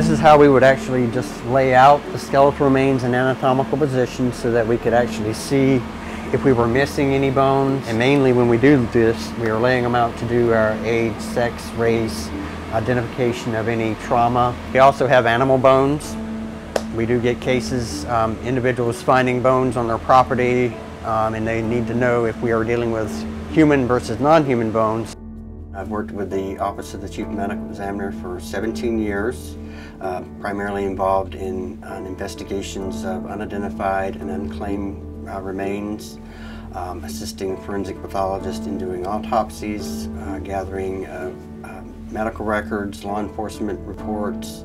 This is how we would actually just lay out the skeletal remains in anatomical position so that we could actually see if we were missing any bones. And mainly when we do this, we are laying them out to do our age, sex, race, identification of any trauma. We also have animal bones. We do get cases, individuals finding bones on their property, and they need to know if we are dealing with human versus non-human bones. I've worked with the Office of the Chief Medical Examiner for 17 years, primarily involved in investigations of unidentified and unclaimed remains, assisting forensic pathologists in doing autopsies, gathering medical records, law enforcement reports,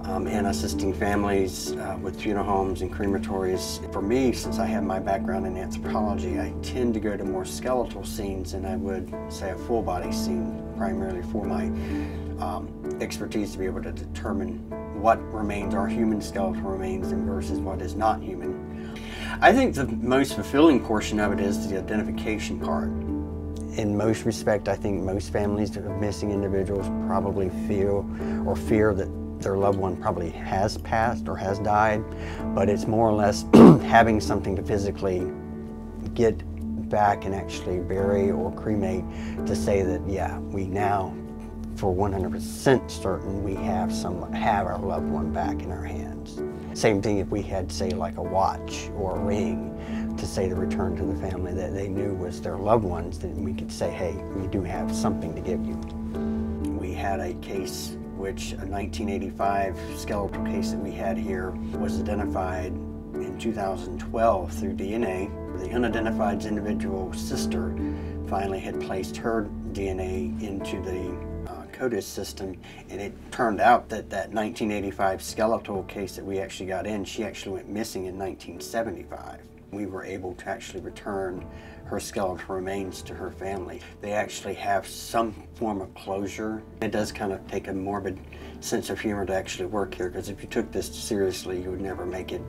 and assisting families with funeral homes and crematories. For me, since I have my background in anthropology, I tend to go to more skeletal scenes than I would, say, a full body scene, primarily for my expertise to be able to determine what remains are human skeletal remains and versus what is not human. I think the most fulfilling portion of it is the identification part. In most respects, I think most families of missing individuals probably feel or fear that their loved one probably has passed or has died, but it's more or less having something to physically get back and actually bury or cremate to say that, yeah, we now, for 100% certain, we have our loved one back in our hands. Same thing if we had, say, like a watch or a ring to say to return to the family that they knew was their loved ones, then we could say, hey, we do have something to give you. We had a case which a 1985 skeletal case that we had here was identified in 2012 through DNA. The unidentified individual's sister finally had placed her DNA into the CODIS system, and it turned out that that 1985 skeletal case that we actually got in, she actually went missing in 1975. We were able to actually return her skeletal remains to her family. They actually have some form of closure. It does kind of take a morbid sense of humor to actually work here, because if you took this seriously, you would never make it